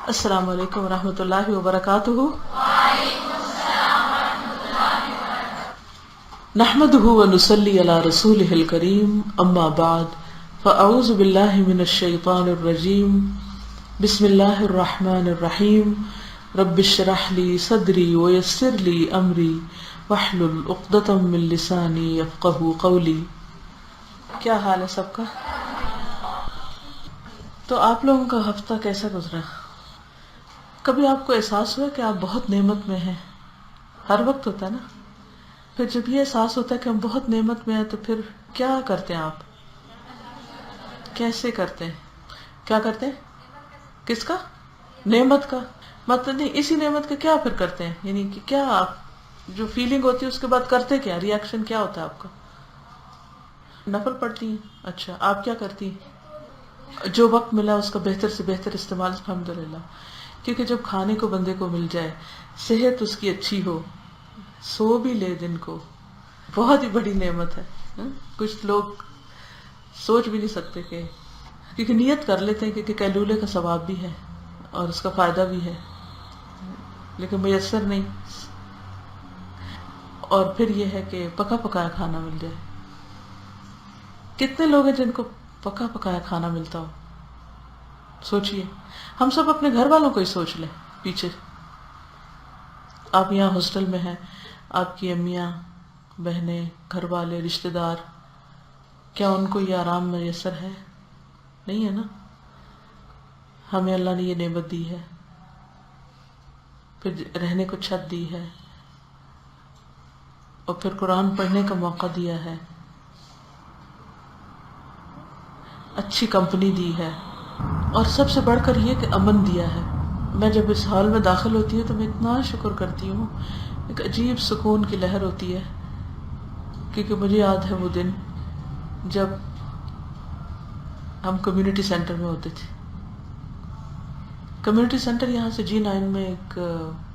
السلام علیکم ورحمۃ اللہ وبرکاتہ. نحمده ونصلي على رسوله الكريم اما بعد فاعوذ باللہ من الشیطان الرجیم. بسم اللہ الرحمن الرحیم. رب اشرح لي صدری ويسر لي امری واحلل عقدۃ من لسانی یفقهوا قولی. کیا حال ہے سب کا؟ تو آپ لوگوں کا ہفتہ کیسا گزرا؟ کبھی آپ کو احساس ہوا کہ آپ بہت نعمت میں ہیں؟ ہر وقت ہوتا ہے نا. پھر جب یہ احساس ہوتا ہے کہ ہم بہت نعمت میں ہیں تو پھر کیا کرتے ہیں آپ؟ کیسے کرتے ہیں؟ کیا کرتے ہیں؟ کس کا؟ نعمت کا. مطلب نہیں، اسی نعمت کا کیا پھر کرتے ہیں؟ یعنی کہ کیا آپ جو فیلنگ ہوتی ہے اس کے بعد کرتے کیا؟ ری ایکشن کیا ہوتا ہے آپ کا؟ نفل پڑھتی ہیں؟ اچھا، آپ کیا کرتی ہیں؟ جو وقت ملا اس کا بہتر سے بہتر استعمال. الحمدللہ. کیونکہ جب کھانے کو بندے کو مل جائے، صحت اس کی اچھی ہو، سو بھی لے دن کو، بہت ہی بڑی نعمت ہے. کچھ لوگ سوچ بھی نہیں سکتے کہ، کیونکہ نیت کر لیتے ہیں کیونکہ قیلولے کا ثواب بھی ہے اور اس کا فائدہ بھی ہے، لیکن میسر نہیں. اور پھر یہ ہے کہ پکا پکایا کھانا مل جائے. کتنے لوگ ہیں جن کو پکا پکایا کھانا ملتا ہو؟ سوچئے. ہم سب اپنے گھر والوں کو ہی سوچ لیں. پیچھے آپ یہاں ہاسٹل میں ہیں، آپ کی امیاں، بہنیں، گھر والے، رشتہ دار، کیا ان کو یہ آرام میسر ہے؟ نہیں ہے نا. ہمیں اللہ نے یہ نعمت دی ہے، پھر رہنے کو چھت دی ہے، اور پھر قرآن پڑھنے کا موقع دیا ہے، اچھی کمپنی دی ہے، اور سب سے بڑھ کر یہ کہ امن دیا ہے. میں جب اس ہال میں داخل ہوتی ہوں تو میں اتنا شکر کرتی ہوں. ایک عجیب سکون کی لہر ہوتی ہے، کیونکہ مجھے یاد ہے وہ دن جب ہم کمیونٹی سینٹر میں ہوتے تھے. کمیونٹی سینٹر یہاں سے G9 میں ایک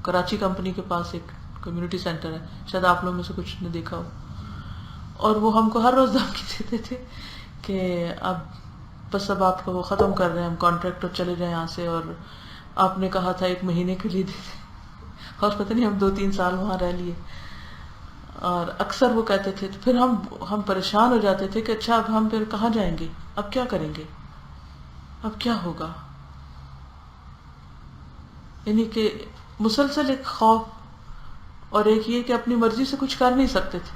کراچی کمپنی کے پاس ایک کمیونٹی سینٹر ہے، شاید آپ لوگوں میں سے کچھ نے دیکھا ہو. اور وہ ہم کو ہر روز دھمکی دیتے تھے کہ اب آپ کا وہ ختم کر رہے ہیں، ہم کانٹریکٹ، اور چلے جائیں یہاں سے، اور آپ نے کہا تھا 1 مہینے کے لیے دے دیں. اور پتہ نہیں ہم 2-3 سال وہاں رہ لیے. اور اکثر وہ کہتے تھے، تو پھر ہم پریشان ہو جاتے تھے کہ اچھا اب ہم پھر کہاں جائیں گے، اب کیا کریں گے، اب کیا ہوگا. یعنی کہ مسلسل ایک خوف، اور ایک یہ کہ اپنی مرضی سے کچھ کر نہیں سکتے تھے،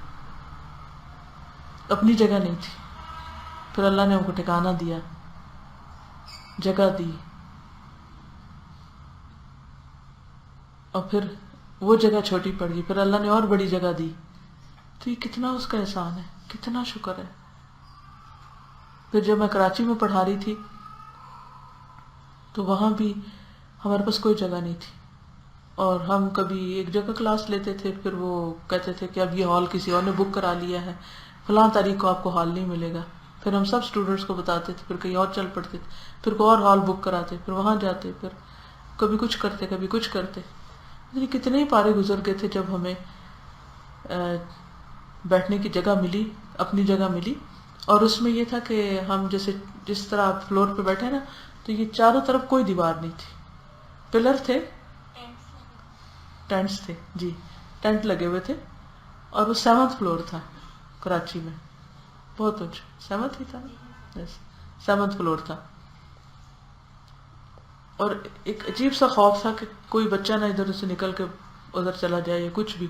اپنی جگہ نہیں تھی. پھر اللہ نے ہم کو ٹھکانہ دیا، جگہ دی، اور پھر وہ جگہ چھوٹی پڑ گئی، پھر اللہ نے اور بڑی جگہ دی. تو یہ کتنا اس کا احسان ہے، کتنا شکر ہے. پھر جب میں کراچی میں پڑھا رہی تھی تو وہاں بھی ہمارے پاس کوئی جگہ نہیں تھی، اور ہم کبھی ایک جگہ کلاس لیتے تھے، پھر وہ کہتے تھے کہ اب یہ ہال کسی اور نے بک کرا لیا ہے، فلاں تاریخ کو آپ کو ہال نہیں ملے گا. پھر ہم سب اسٹوڈنٹس کو بتاتے تھے، پھر کہیں اور چل پڑتے تھے، پھر کوئی اور ہال بک کراتے، پھر وہاں جاتے، پھر کبھی کچھ کرتے کبھی کچھ کرتے. کتنے ہی پارے گزر گئے تھے جب ہمیں بیٹھنے کی جگہ ملی، اپنی جگہ ملی. اور اس میں یہ تھا کہ ہم جس طرح آپ فلور پہ بیٹھے نا، تو یہ چاروں طرف کوئی دیوار نہیں تھی، پلر تھے، ٹینٹس تھے، جی ٹینٹ لگے ہوئے تھے. اور وہ 7th فلور تھا کراچی میں، بہت اونچا. 7th ہی تھا نا، 7th فلور تھا. اور ایک عجیب سا خوف تھا کہ کوئی بچہ نہ ادھر سے نکل کے ادھر چلا جائے یا کچھ بھی.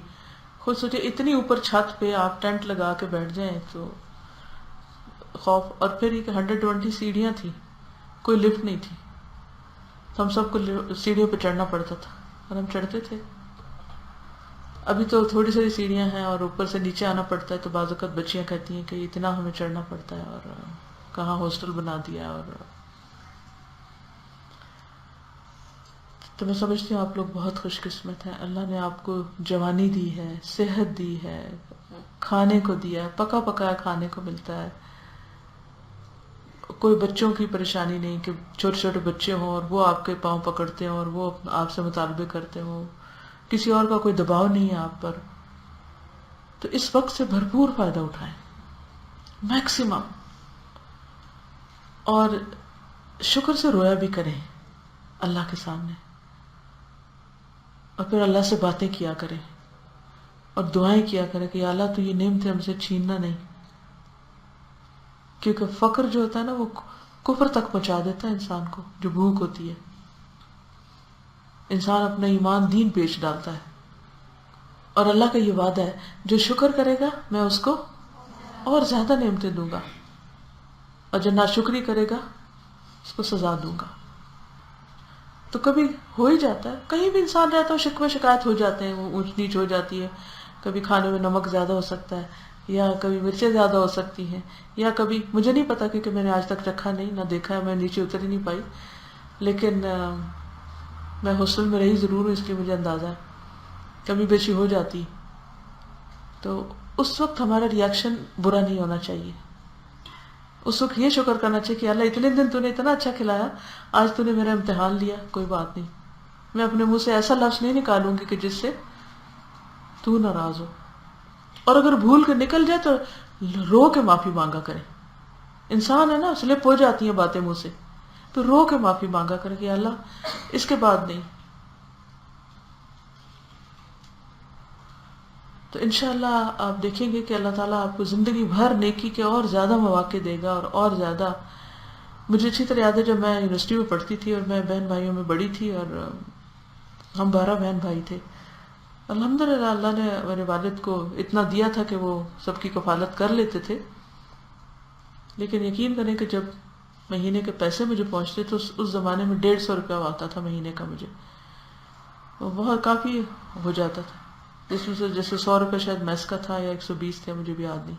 خود سوچے اتنی اوپر چھت پہ آپ ٹینٹ لگا کے بیٹھ جائیں تو خوف. اور پھر یہ کہ 120 سیڑھیاں تھیں، کوئی لفٹ نہیں تھی، تو ہم سب کو سیڑھیوں پہ چڑھنا پڑتا تھا، اور ہم چڑھتے تھے. ابھی تو تھوڑی ساری سیڑھیاں ہیں اور اوپر سے نیچے آنا پڑتا ہے، تو بعض اوقات بچیاں کہتی ہیں کہ اتنا ہمیں چڑھنا پڑتا ہے، اور کہاں ہاسٹل بنا دیا. اور تو میں سمجھتی ہوں آپ لوگ بہت خوش قسمت ہیں. اللہ نے آپ کو جوانی دی ہے، صحت دی ہے، کھانے کو دیا ہے، پکا پکایا کھانے کو ملتا ہے. کوئی بچوں کی پریشانی نہیں کہ چھوٹے چھوٹے بچے ہوں اور وہ آپ کے پاؤں پکڑتے ہوں اور وہ آپ سے مطالبے کرتے ہوں. کسی اور کا کوئی دباؤ نہیں ہے آپ پر. تو اس وقت سے بھرپور فائدہ اٹھائیں، میکسیمم. اور شکر سے رویا بھی کریں. اللہ کے سامنے، اور پھر اللہ سے باتیں کیا کریں اور دعائیں کیا کریں کہ یا اللہ تو یہ نعمتیں ہم سے چھیننا نہیں، کیونکہ فقر جو ہوتا ہے نا وہ کفر تک پہنچا دیتا ہے انسان کو. جو بھوک ہوتی ہے انسان اپنا ایمان دین بیچ ڈالتا ہے. اور اللہ کا یہ وعدہ ہے جو شکر کرے گا میں اس کو اور زیادہ نعمتیں دوں گا، اور جو ناشکری کرے گا اس کو سزا دوں گا. تو کبھی ہو ہی جاتا ہے، کہیں بھی انسان رہتا ہے شکوے شکایت ہو جاتے ہیں، وہ اونچ نیچ ہو جاتی ہے. کبھی کھانے میں نمک زیادہ ہو سکتا ہے، یا کبھی مرچیں زیادہ ہو سکتی ہیں، یا کبھی مجھے نہیں پتا کیونکہ میں نے آج تک رکھا نہیں نہ دیکھا ہے، میں نیچے اتر ہی نہیں پائی، لیکن میں ہاسٹل میں رہی ضرور ہوں اس لیے مجھے اندازہ ہے کمی بیشی ہو جاتی. تو اس وقت ہمارا ریئیکشن برا نہیں ہونا چاہیے. اس وقت یہ شکر کرنا چاہیے کہ اللہ اتنے دن تو نے اتنا اچھا کھلایا، آج تو نے میرا امتحان لیا، کوئی بات نہیں، میں اپنے منہ سے ایسا لفظ نہیں نکالوں گی کہ جس سے تو ناراض ہو. اور اگر بھول کے نکل جائے تو رو کے معافی مانگا کرے. انسان ہے نا، سلپ ہو جاتی ہیں باتیں منہ سے، تو رو کے معافی مانگا کرے کہ اللہ اس کے بعد نہیں. تو انشاءاللہ آپ دیکھیں گے کہ اللہ تعالیٰ آپ کو زندگی بھر نیکی کے اور زیادہ مواقع دے گا اور زیادہ. مجھے اچھی طرح یاد ہے جب میں یونیورسٹی میں پڑھتی تھی اور میں بہن بھائیوں میں بڑی تھی، اور ہم 12 بہن بھائی تھے. الحمدللہ اللہ نے میرے والد کو اتنا دیا تھا کہ وہ سب کی کفالت کر لیتے تھے. لیکن یقین کریں کہ جب مہینے کے پیسے مجھے پہنچتے تو اس زمانے میں 150 روپیہ آتا تھا مہینے کا، مجھے وہ بہت کافی ہو جاتا تھا، جس میں سے جیسے 100 روپے شاید میس کا تھا یا 120 تھے، مجھے بھی یاد نہیں.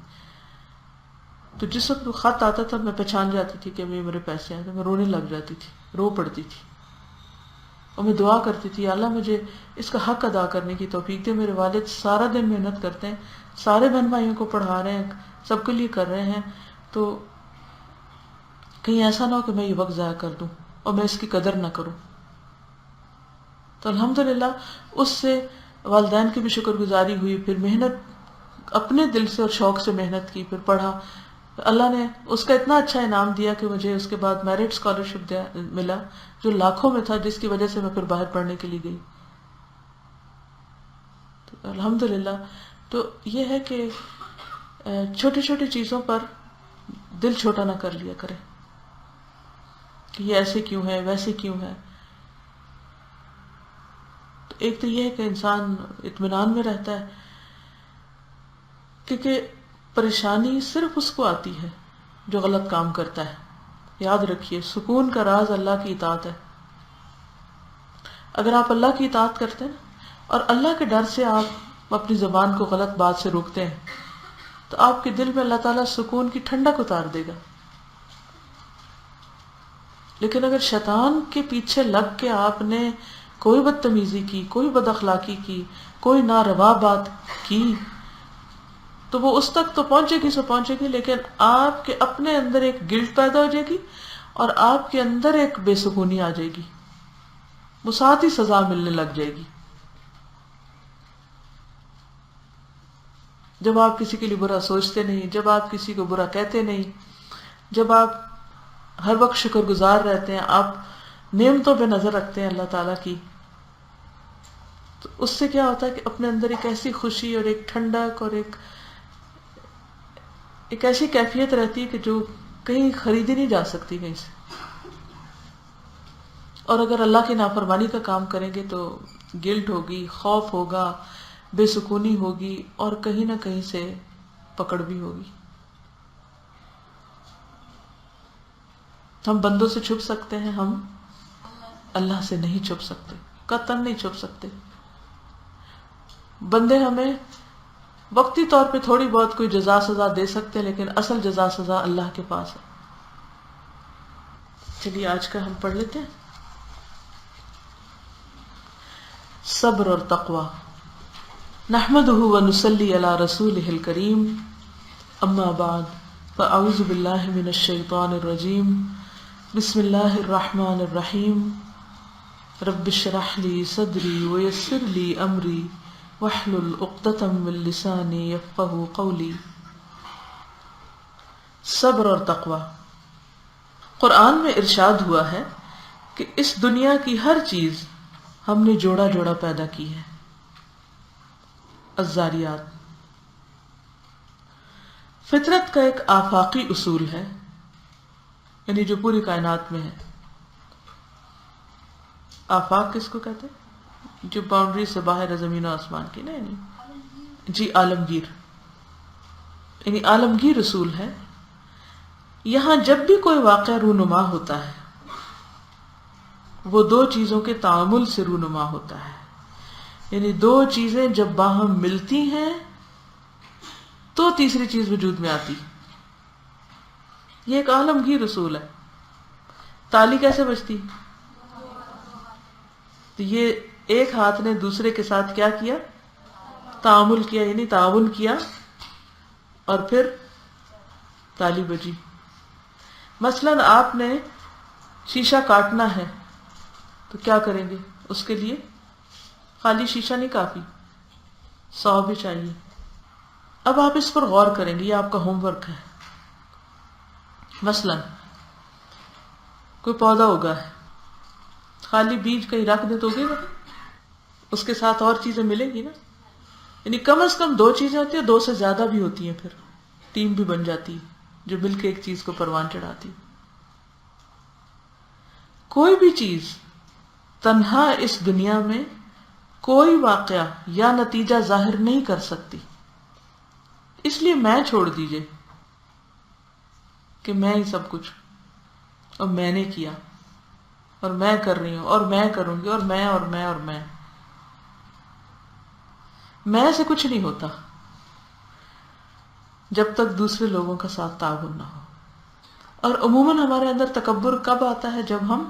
تو جس وقت وہ خط آتا تھا میں پہچان جاتی تھی کہ یہ میرے پیسے آئے، تو میں رونے لگ جاتی تھی، رو پڑتی تھی، اور میں دعا کرتی تھی اللہ مجھے اس کا حق ادا کرنے کی توفیق دے. میرے والد سارا دن محنت کرتے ہیں، سارے بہن بھائیوں کو پڑھا رہے ہیں، سب کے لیے کر رہے ہیں، تو کہیں ایسا نہ ہو کہ میں یہ وقت ضائع کر دوں اور میں اس کی قدر نہ کروں. تو الحمدللہ اس سے والدین کی بھی شکر گزاری ہوئی، پھر محنت اپنے دل سے اور شوق سے محنت کی، پھر پڑھا. اللہ نے اس کا اتنا اچھا انعام دیا کہ مجھے اس کے بعد میرٹ اسکالرشپ ملا جو لاکھوں میں تھا، جس کی وجہ سے میں پھر باہر پڑھنے کے لیے گئی. تو الحمدللہ. تو یہ ہے کہ چھوٹی چھوٹی چیزوں پر دل چھوٹا نہ کر لیا کرے کہ یہ ایسے کیوں ہے ویسے کیوں ہے. تو ایک تو یہ ہے کہ انسان اطمینان میں رہتا ہے، کیونکہ پریشانی صرف اس کو آتی ہے جو غلط کام کرتا ہے. یاد رکھیے سکون کا راز اللہ کی اطاعت ہے. اگر آپ اللہ کی اطاعت کرتے ہیں اور اللہ کے ڈر سے آپ اپنی زبان کو غلط بات سے روکتے ہیں تو آپ کے دل میں اللہ تعالیٰ سکون کی ٹھنڈک اتار دے گا. لیکن اگر شیطان کے پیچھے لگ کے آپ نے کوئی بدتمیزی کی، کوئی بد اخلاقی کی، کوئی ناروا بات کی، تو وہ اس تک تو پہنچے گی سو پہنچے گی، لیکن آپ کے اپنے اندر ایک گلٹ پیدا ہو جائے گی اور آپ کے اندر ایک بے سکونی آ جائے گی، وہ ساتھ ہی سزا ملنے لگ جائے گی. جب آپ کسی کے لیے برا سوچتے نہیں، جب آپ کسی کو برا کہتے نہیں، جب آپ ہر وقت شکر گزار رہتے ہیں، آپ نعمتوں پہ نظر رکھتے ہیں اللہ تعالیٰ کی، تو اس سے کیا ہوتا ہے کہ اپنے اندر ایک ایسی خوشی اور ایک ٹھنڈک اور ایک ایسی کیفیت رہتی ہے کہ جو کہیں خریدی نہیں جا سکتی کہیں سے. اور اگر اللہ کی نافرمانی کا کام کریں گے تو گلٹ ہوگی، خوف ہوگا، بے سکونی ہوگی، اور کہیں نہ کہیں سے پکڑ بھی ہوگی. ہم بندوں سے چھپ سکتے ہیں، ہم اللہ سے نہیں چھپ سکتے، قطعاً نہیں چھپ سکتے. بندے ہمیں وقتی طور پہ تھوڑی بہت کوئی جزا سزا دے سکتے ہیں، لیکن اصل جزا سزا اللہ کے پاس ہے. چلیے آج کا ہم پڑھ لیتے ہیں صبر اور تقوی. نحمده ونصلي على رسوله الكريم، اما بعد فاعوذ بالله من الشيطان الرجيم. بسم الله الرحمن الرحيم. رب اشرح لي صدري ويسر لي امري واحلل عقدة من لساني يفقهوا قولي. صبر اور تقوی. قرآن میں ارشاد ہوا ہے کہ اس دنیا کی ہر چیز ہم نے جوڑا جوڑا پیدا کی ہے. الذاریات فطرت کا ایک آفاقی اصول ہے، یعنی جو پوری کائنات میں ہے. آفاق کس کو کہتے ہیں؟ جو باؤنڈری سے باہر ہے زمین و آسمان کی. نہیں جی، عالمگیر، یعنی عالمگیر اصول ہے. یہاں جب بھی کوئی واقعہ رونما ہوتا ہے وہ دو چیزوں کے تعامل سے رونما ہوتا ہے. یعنی دو چیزیں جب باہم ملتی ہیں تو تیسری چیز وجود میں آتی. یہ ایک عالمگیر اصول ہے. تالی کیسے بجتی؟ تو یہ ایک ہاتھ نے دوسرے کے ساتھ کیا کیا؟ تعامل کیا، یعنی تعاون کیا، اور پھر تالی بجی. مثلاً آپ نے شیشہ کاٹنا ہے تو کیا کریں گے؟ اس کے لیے خالی شیشہ نہیں کافی، 100 بھی چاہیے. اب آپ اس پر غور کریں گے، یہ آپ کا ہوم ورک ہے. مثلاً کوئی پودا ہوگا ہے، خالی بیج کہیں رکھ دے تو اگے گا؟ اس کے ساتھ اور چیزیں ملیں گی نا. یعنی کم از کم 2 چیزیں ہوتی ہیں، 2 سے زیادہ بھی ہوتی ہیں، پھر ٹیم بھی بن جاتی ہے جو مل کے ایک چیز کو پروان چڑھاتی. کوئی بھی چیز تنہا اس دنیا میں کوئی واقعہ یا نتیجہ ظاہر نہیں کر سکتی. اس لیے میں چھوڑ دیجئے کہ میں ہی سب کچھ، اور میں نے کیا، اور میں کر رہی ہوں، اور میں کروں گی، اور میں اور میں اور میں سے کچھ نہیں ہوتا جب تک دوسرے لوگوں کا ساتھ تعاون نہ ہو. اور عموماً ہمارے اندر تکبر کب آتا ہے؟ جب ہم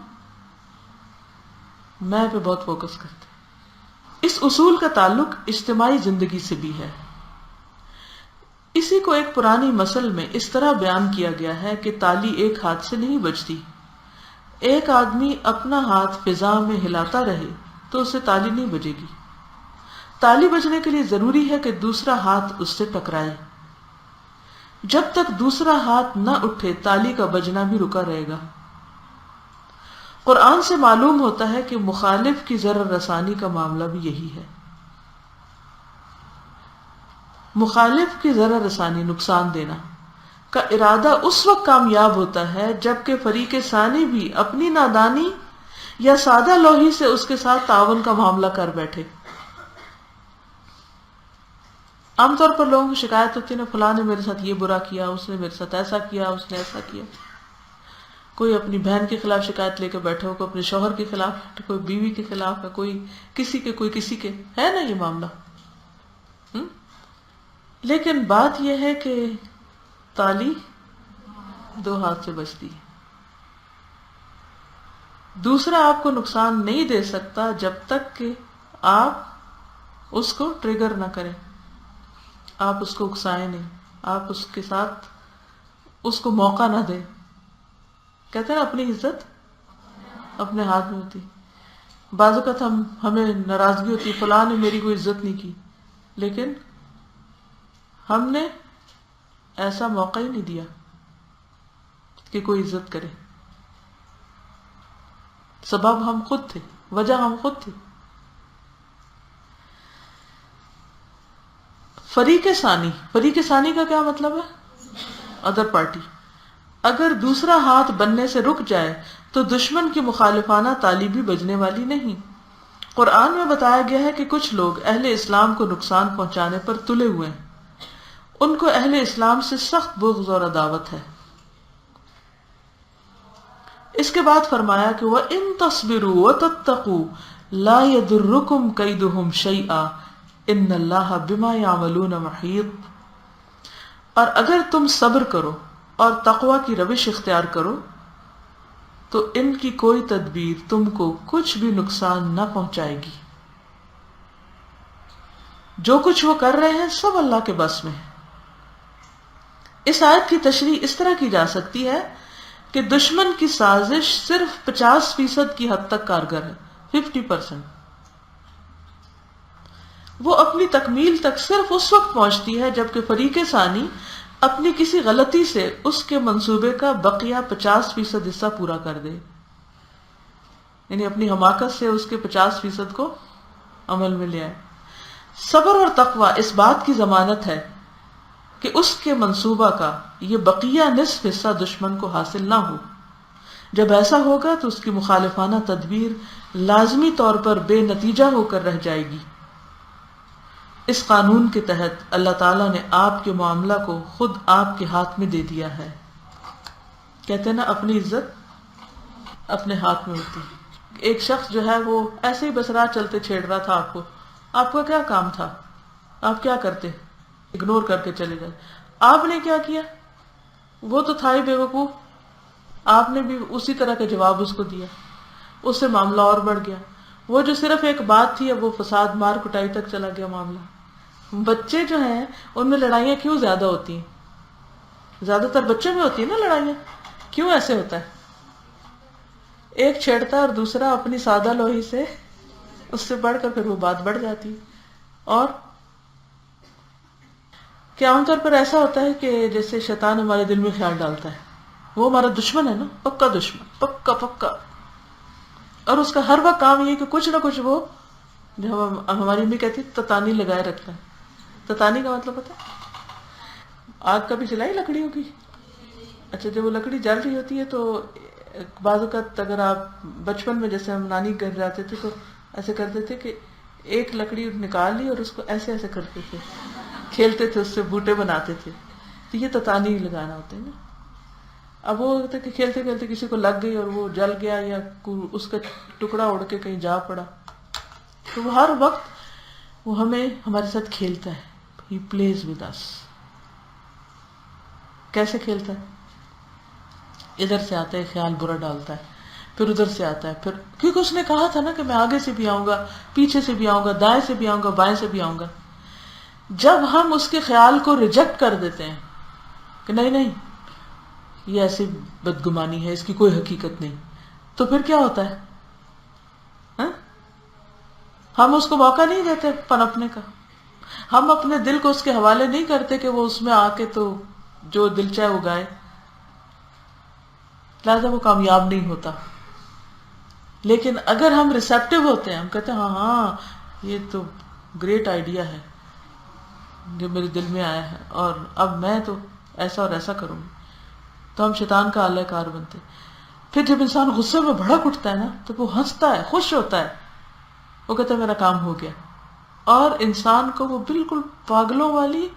میں پہ بہت فوکس کرتے ہیں. اس اصول کا تعلق اجتماعی زندگی سے بھی ہے. اسی کو ایک پرانی مثل میں اس طرح بیان کیا گیا ہے کہ تالی ایک ہاتھ سے نہیں بجتی. ایک آدمی اپنا ہاتھ فضا میں ہلاتا رہے تو اسے تالی نہیں بجے گی. تالی بجنے کے لیے ضروری ہے کہ دوسرا ہاتھ اس سے ٹکرائے. جب تک دوسرا ہاتھ نہ اٹھے تالی کا بجنا بھی رکا رہے گا. قرآن سے معلوم ہوتا ہے کہ مخالف کی ضرر رسانی کا معاملہ بھی یہی ہے. مخالف کی ضرر رسانی، نقصان دینا کا ارادہ اس وقت کامیاب ہوتا ہے جبکہ فریق ثانی بھی اپنی نادانی یا سادہ لوحی سے اس کے ساتھ تعاون کا معاملہ کر بیٹھے. عام طور پر لوگوں کی شکایت ہوتی ہے نا، فلاں نے میرے ساتھ یہ برا کیا، اس نے میرے ساتھ ایسا کیا، اس نے ایسا کیا. کوئی اپنی بہن کے خلاف شکایت لے کے بیٹھے ہو، کوئی اپنے شوہر کے خلاف، کوئی بیوی کے خلاف ہے، کوئی کسی کے ہے نا یہ معاملہ. لیکن بات یہ ہے کہ تالی 2 ہاتھ سے بجتی ہے. دوسرا آپ کو نقصان نہیں دے سکتا جب تک کہ آپ اس کو ٹریگر نہ کریں، آپ اس کو اکسائیں نہیں، آپ اس کے ساتھ اس کو موقع نہ دیں. کہتے ہیں اپنی عزت اپنے ہاتھ میں ہوتی. بعض اوقات ہمیں ناراضگی ہوتی، فلاں نے میری کوئی عزت نہیں کی، لیکن ہم نے ایسا موقع ہی نہیں دیا کہ کوئی عزت کرے. سبب ہم خود تھے، وجہ ہم خود تھے. فریق ثانی کا کیا مطلب ہے؟ Other party. اگر دوسرا ہاتھ بننے سے رک جائے تو دشمن کی مخالفانہ تالی بھی بجنے والی نہیں. قرآن میں بتایا گیا ہے کہ کچھ لوگ اہل اسلام کو نقصان پہنچانے پر تلے ہوئے ہیں. ان کو اہل اسلام سے سخت بغض اور عداوت ہے. اس کے بعد فرمایا کہ وَإِن تَصْبِرُوا وَتَتَّقُوا لَا يَضُرُّكُمْ كَيْدُهُمْ شَيْئًا إِنَّ اللَّهَ بِمَا يَعْمَلُونَ مُحِيطٌ. اور اگر تم صبر کرو اور تقوی کی روش اختیار کرو تو ان کی کوئی تدبیر تم کو کچھ بھی نقصان نہ پہنچائے گی. جو کچھ وہ کر رہے ہیں سب اللہ کے بس میں ہے. اس آیت کی تشریح اس طرح کی جا سکتی ہے کہ دشمن کی سازش صرف 50% کی حد تک کارگر ہے، 50%. وہ اپنی تکمیل تک صرف اس وقت پہنچتی ہے جبکہ فریق ثانی اپنی کسی غلطی سے اس کے منصوبے کا بقیہ 50% حصہ پورا کر دے. یعنی اپنی حماقت سے اس کے 50% کو عمل میں لے آئے. صبر اور تقوی اس بات کی ضمانت ہے کہ اس کے منصوبہ کا یہ بقیہ نصف حصہ دشمن کو حاصل نہ ہو. جب ایسا ہوگا تو اس کی مخالفانہ تدبیر لازمی طور پر بے نتیجہ ہو کر رہ جائے گی. اس قانون کے تحت اللہ تعالیٰ نے آپ کے معاملہ کو خود آپ کے ہاتھ میں دے دیا ہے. کہتے ہیں نا اپنی عزت اپنے ہاتھ میں ہوتی. ایک شخص جو ہے وہ ایسے ہی بس راہ چلتے چھیڑ رہا تھا آپ کو. آپ کا کیا کام تھا؟ آپ کیا کرتے؟ اگنور کر کے چلے گئے. آپ نے کیا کیا؟ وہ تو تھا ہی بیوقوف. آپ نے بھی اسی طرح کا جواب اس کو دیا. اس سے معاملہ اور بڑھ گیا. وہ جو صرف ایک بات تھی اب وہ فساد مار کٹائی تک چلا گیا معاملہ. بچے جو ہیں ان میں لڑائیاں کیوں زیادہ ہوتی ہیں؟ زیادہ تر بچوں میں ہوتی ہیں نا لڑائیاں. کیوں ایسے ہوتا ہے؟ ایک چھیڑتا ہے اور دوسرا اپنی سادہ لوہی سے اس سے بڑھ کر پھر وہ بات بڑھ جاتی. اور کیا عام طور پر ایسا ہوتا ہے کہ جیسے شیطان ہمارے دل میں خیال ڈالتا ہے. وہ ہمارا دشمن ہے نا، پکا دشمن، پکا پکا. اور اس کا ہر وقت کام یہ کہ کچھ نہ کچھ وہ جو ہماری امی کہتی تتانی لگائے رکھتا ہے. تتانی کا مطلب پتا ہے؟ آگ کبھی جلائی لکڑیوں کی؟ اچھا جب وہ لکڑی جل رہی ہوتی ہے تو بعض اوقات اگر آپ بچپن میں جیسے ہم نانی گھر جاتے تھے تو ایسے کرتے تھے کہ ایک لکڑی نکال لی اور اس کو ایسے ایسے کرتے تھے، کھیلتے تھے، اس سے بوٹے بناتے تھے. تو یہ تتانی لگانا ہوتا ہے نا. اب وہ ہوتا ہے کہ کھیلتے کھیلتے کسی کو لگ گئی اور وہ جل گیا یا اس کا ٹکڑا اڑ کے کہیں جا پڑا. تو وہ ہر وقت وہ ہمارے ساتھ کھیلتا ہے. He plays with us. کیسے کھیلتا ہے؟ ادھر سے آتا ہے خیال برا ڈالتا ہے، پھر ادھر سے آتا ہے، پھر کیونکہ اس نے کہا تھا نا کہ میں آگے سے بھی آؤں گا، پیچھے سے بھی آؤں گا، دائیں سے بھی آؤں گا، بائیں سے بھی آؤں گا. جب ہم اس کے خیال کو ریجیکٹ کر دیتے ہیں کہ نہیں نہیں یہ ایسی بدگمانی ہے، اس کی کوئی حقیقت نہیں، تو پھر کیا ہوتا ہے؟ ہاں؟ ہم اس کو موقع نہیں دیتے پنپنے کا. ہم اپنے دل کو اس کے حوالے نہیں کرتے کہ وہ اس میں آ کے تو جو دل چاہے وہ گائے. لہٰذا وہ کامیاب نہیں ہوتا. لیکن اگر ہم ریسیپٹیو ہوتے ہیں، ہم کہتے ہیں ہاں ہاں یہ تو گریٹ آئیڈیا ہے جو میرے دل میں آیا ہے اور اب میں تو ایسا اور ایسا کروں گی، تو ہم شیطان کا آلہ کار بنتے. پھر جب انسان غصے میں بھڑک اٹھتا ہے نا تو وہ ہنستا ہے، خوش ہوتا ہے، وہ کہتا ہے میرا کام ہو گیا. اور انسان کو وہ بالکل پاگلوں والی،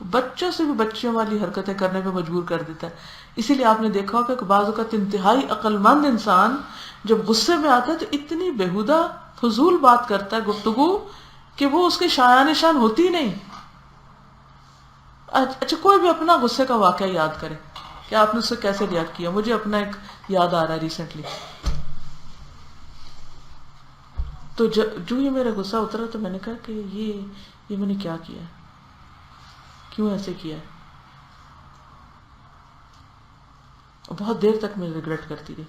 بچوں سے بھی بچیوں والی حرکتیں کرنے پہ مجبور کر دیتا ہے. اسی لیے آپ نے دیکھا ہوگا کہ بعض اوقات انتہائی عقل مند انسان جب غصے میں آتا ہے تو اتنی بےہودہ فضول بات کرتا ہے، گفتگو، کہ وہ اس کے شایان شان ہوتی ہی نہیں. اچھا کوئی بھی اپنا غصے کا واقعہ یاد کرے کہ آپ نے اس سے کیسے ریاکٹ کیا. مجھے اپنا ایک یاد آ رہا ہے ریسنٹلی. تو جو یہ میرا غصہ اترا تو میں نے کہا کہ یہ میں نے کیا کیا، کیوں ایسے کیا ہے. بہت دیر تک میں ریگریٹ کرتی رہی.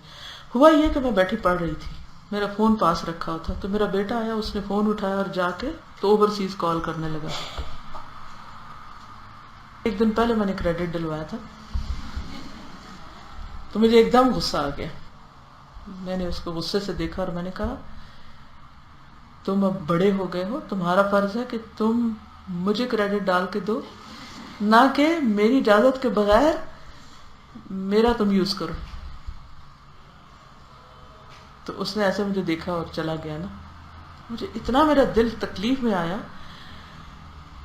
ہوا یہ کہ میں بیٹھی پڑھ رہی تھی، میرا فون پاس رکھا تھا، تو میرا بیٹا آیا، اس نے فون اٹھایا اور جا کے تو اوورسیز کال کرنے لگا. ایک دن پہلے میں نے کریڈٹ ڈلوایا تھا تو مجھے ایک دم غصہ آ گیا. میں نے اس کو غصے سے دیکھا اور میں نے کہا تم اب بڑے ہو گئے ہو، تمہارا فرض ہے کہ تم مجھے کریڈٹ ڈال کے دو، نہ کہ میری اجازت کے بغیر میرا تم یوز کرو. تو اس نے ایسے مجھے دیکھا اور چلا گیا نا. مجھے اتنا میرا دل تکلیف میں آیا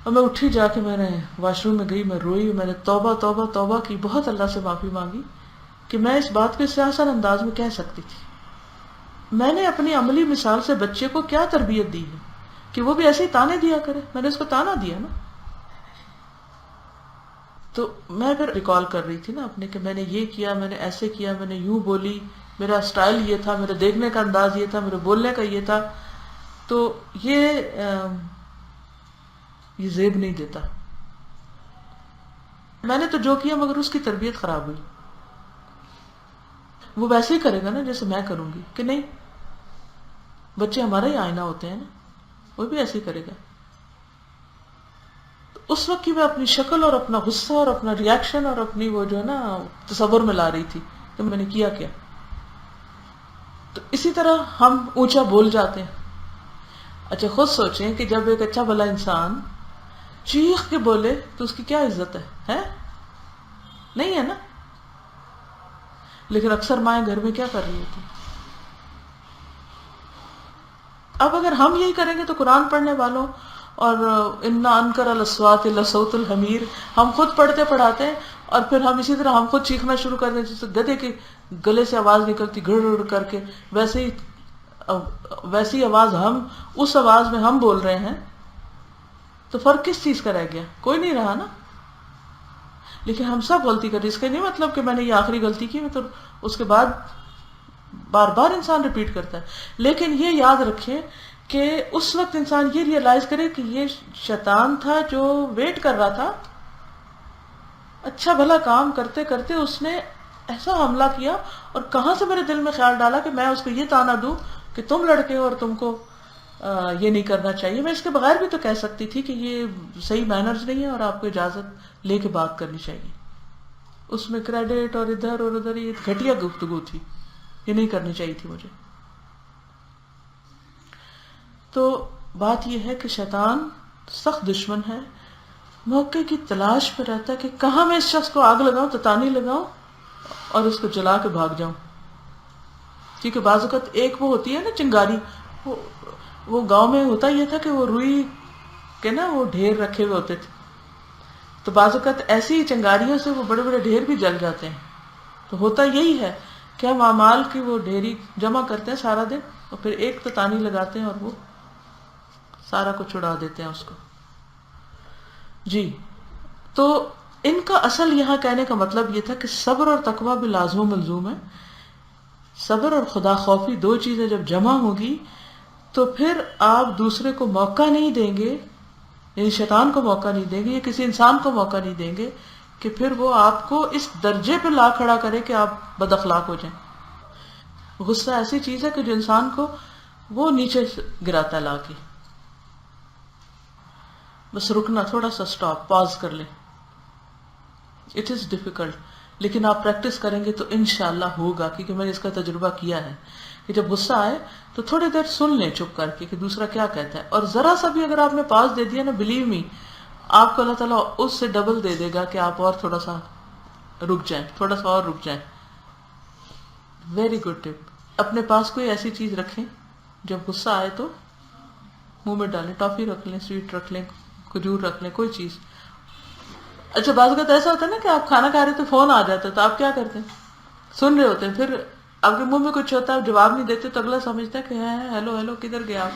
اور میں اٹھی، جا کے میں نے واش روم میں گئی، میں روئی، میں نے توبہ توبہ توبہ کی، بہت اللہ سے معافی مانگی کہ میں اس بات کو اس سے آسان انداز میں کہہ سکتی تھی. میں نے اپنی عملی مثال سے بچے کو کیا تربیت دی ہے کہ وہ بھی ایسے ہی تانے دیا کرے. میں نے اس کو تانا دیا نا. تو میں پھر ریکال کر رہی تھی نا اپنے کہ میں نے یہ کیا، میں نے ایسے کیا، میں نے یوں بولی، میرا سٹائل یہ تھا، میرا دیکھنے کا انداز یہ تھا، میرے بولنے کا یہ تھا. تو یہ زیب نہیں دیتا. میں نے تو جو کیا مگر اس کی تربیت خراب ہوئی. وہ ویسے ہی کرے گا نا جیسے میں کروں گی کہ نہیں. بچے ہمارا ہی آئینہ ہوتے ہیں نا، وہ بھی ایسے ہی کرے گا. اس وقت کی میں اپنی شکل اور اپنا غصہ اور اپنا ریاکشن اور اپنی وہ جو ہے نا تصور میں لا رہی تھی کہ میں نے کیا کیا. تو اسی طرح ہم اونچا بول جاتے ہیں. اچھا خود سوچیں کہ جب ایک اچھا بھلا انسان چیخ کے بولے تو اس کی کیا عزت ہے؟ نہیں ہے نا. لیکن اکثر مائیں گھر میں کیا کر رہی ہوتی ہیں؟ اب اگر ہم یہی کریں گے تو قرآن پڑھنے والوں اور انا انکر الاصوات لصوت الحمیر ہم خود پڑھتے پڑھاتے ہیں اور پھر ہم اسی طرح ہم خود چیخنا شروع کر دیں جیسے گدھے کے گلے سے آواز نکلتی گڑ گڑ کر کے، ویسی آواز ہم اس آواز میں ہم بول رہے ہیں، تو فرق کس چیز کا رہ گیا؟ کوئی نہیں رہا نا. لیکن ہم سب غلطی کرتے. اس کا نہیں مطلب کہ میں نے یہ آخری غلطی کی تو اس کے بعد بار بار انسان ریپیٹ کرتا ہے. لیکن یہ یاد رکھیں کہ اس وقت انسان یہ ریئلائز کرے کہ یہ شیطان تھا جو ویٹ کر رہا تھا. اچھا بھلا کام کرتے کرتے اس نے ایسا حملہ کیا اور کہاں سے میرے دل میں خیال ڈالا کہ میں اس کو یہ تانا دوں کہ تم لڑکے ہو اور تم کو یہ نہیں کرنا چاہیے. میں اس کے بغیر بھی تو کہہ سکتی تھی کہ یہ صحیح مینرز نہیں ہے اور آپ کو اجازت لے کے بات کرنی چاہیے. اس میں کریڈٹ اور ادھر اور ادھر یہ گھٹیا گفتگو تھی، یہ نہیں کرنی چاہیے تھی مجھے. تو بات یہ ہے کہ شیطان سخت دشمن ہے، موقع کی تلاش پہ رہتا ہے کہ کہاں میں اس شخص کو آگ لگاؤں، تتانی لگاؤں اور اس کو جلا کے بھاگ جاؤں. کیونکہ بعض اوقات ایک وہ ہوتی ہے نا چنگاری، وہ گاؤں میں ہوتا یہ تھا کہ وہ روئی کے نا وہ ڈھیر رکھے ہوئے ہوتے تھے، تو بعض اوقات ایسی چنگاریوں سے وہ بڑے بڑے ڈھیر بھی جل جاتے ہیں. تو ہوتا یہی ہے کہ ہم اعمال کی وہ ڈھیری جمع کرتے ہیں سارا دن اور پھر ایک تتانی لگاتے ہیں اور وہ سارا کچھ اڑا دیتے ہیں اس کو. جی تو ان کا اصل یہاں کہنے کا مطلب یہ تھا کہ صبر اور تقویٰ بھی لازم و ملزوم ہے. صبر اور خدا خوفی دو چیزیں جب جمع ہوگی تو پھر آپ دوسرے کو موقع نہیں دیں گے، یعنی شیطان کو موقع نہیں دیں گے یا کسی انسان کو موقع نہیں دیں گے کہ پھر وہ آپ کو اس درجے پہ لا کھڑا کرے کہ آپ بد اخلاق ہو جائیں. غصہ ایسی چیز ہے کہ جو انسان کو وہ نیچے گراتا ہے لا کے. بس رکنا، تھوڑا سا سٹاپ، پاز کر لیں. اٹ از ڈیفیکلٹ لیکن آپ پریکٹس کریں گے تو انشاءاللہ ہوگا، کیونکہ میں نے اس کا تجربہ کیا ہے کہ جب غصہ آئے تو تھوڑی دیر سن لیں چپ کر کے کہ دوسرا کیا کہتا ہے، اور ذرا سا بھی اگر آپ نے پاز دے دیا نا، بلیو می آپ کو اللہ تعالیٰ اس سے ڈبل دے دے گا کہ آپ اور تھوڑا سا رک جائیں، تھوڑا سا اور رک جائیں. ویری گڈ ٹپ. اپنے پاس کوئی ایسی چیز رکھیں جب غصہ آئے تو منہ میں ڈالیں. ٹافی رکھ لیں، سویٹ رکھ لیں، کھجور رکھ لیں، کوئی چیز. اچھا بعض اوقات ایسا ہوتا ہے نا کہ آپ کھانا کھا رہے تو فون آ جاتا ہے تو آپ کیا کرتے ہیں؟ سن رہے ہوتے ہیں، پھر آپ کے منہ میں کچھ ہوتا ہے، آپ جواب نہیں دیتے تو اگلا سمجھتا ہے کہ ہیلو ہیلو کدھر گیا آپ،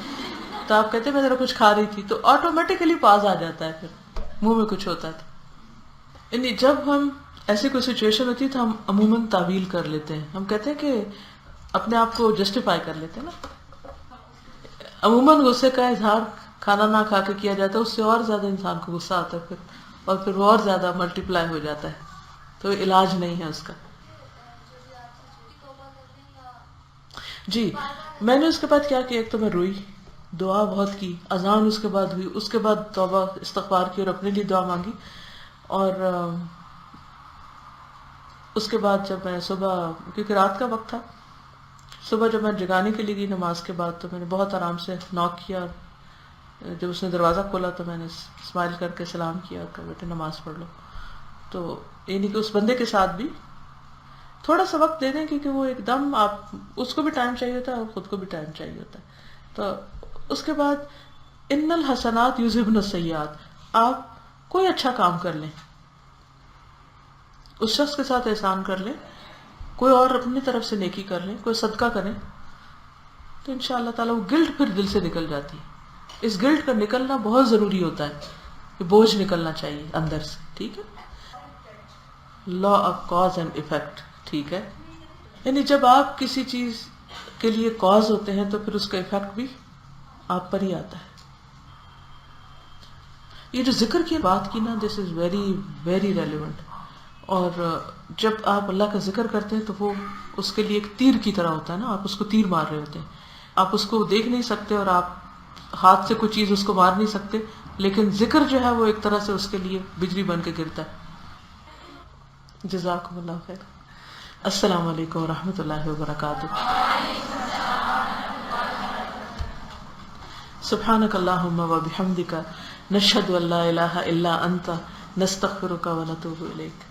تو آپ کہتے ہیں میں ذرا کچھ کھا رہی تھی، تو آٹومیٹیکلی پاز آ جاتا ہے، پھر منہ میں کچھ ہوتا ہے. یعنی جب ہم ایسی کوئی سچویشن ہوتی ہے تو ہم عموماً تعویل کر لیتے ہیں، ہم کہتے ہیں کہ اپنے آپ کو جسٹیفائی کر لیتے ہیں نا. عموماً غصے کا اظہار کھانا نہ کھا کے کیا جاتا ہے، اس سے اور زیادہ انسان کو غصہ آتا ہے اور پھر وہ اور زیادہ ملٹی پلائی ہو جاتا ہے. تو علاج نہیں ہے اس کا. جی میں نے اس کے بعد کیا کیا، ایک تو میں روئی، دعا بہت کی، اذان اس کے بعد ہوئی، اس کے بعد توبہ استغفار کی اور اپنے لیے دعا مانگی. اور اس کے بعد جب میں صبح، کیونکہ رات کا وقت تھا، صبح جب میں جگانے کے لیے گئی نماز کے بعد تو میں نے بہت آرام سے ناک کیا. جب اس نے دروازہ کھولا تو میں نے اسمائل کر کے سلام کیا اور کہا بیٹے نماز پڑھ لو. تو یعنی کہ اس بندے کے ساتھ بھی تھوڑا سا وقت دے دیں، کیونکہ وہ ایک دم آپ اس کو بھی ٹائم چاہیے ہوتا ہے اور خود کو بھی ٹائم چاہیے ہوتا ہے. تو اس کے بعد ان الحسنات یذہبن السیئات، آپ کوئی اچھا کام کر لیں، اس شخص کے ساتھ احسان کر لیں، کوئی اور اپنی طرف سے نیکی کر لیں، کوئی صدقہ کریں، تو انشاءاللہ تعالیٰ وہ گلٹ پھر دل سے نکل جاتی ہے. اس گلٹ کا نکلنا بہت ضروری ہوتا ہے، کہ بوجھ نکلنا چاہیے اندر سے. ٹھیک ہے، law of cause and effect. ٹھیک ہے، یعنی جب آپ کسی چیز کے لیے کاز ہوتے ہیں تو پھر اس کا ایفیکٹ بھی آپ پر ہی آتا ہے. یہ جو ذکر کی بات کی نا، دس از ویری ویری ریلیونٹ. اور جب آپ اللہ کا ذکر کرتے ہیں تو وہ اس کے لیے ایک تیر کی طرح ہوتا ہے نا، آپ اس کو تیر مار رہے ہوتے ہیں. آپ اس کو دیکھ نہیں سکتے اور آپ ہاتھ سے کوئی چیز اس کو مار نہیں سکتے، لیکن ذکر جو ہے وہ ایک طرح سے اس کے لیے بجلی بن کے گرتا ہے. جزاکم اللہ خیر. السلام علیکم ورحمۃ اللہ وبرکاتہ. سبحانک اللہم و بحمدک نشہد ان لا الہ الا انت نستغفرک و نتوب الیک.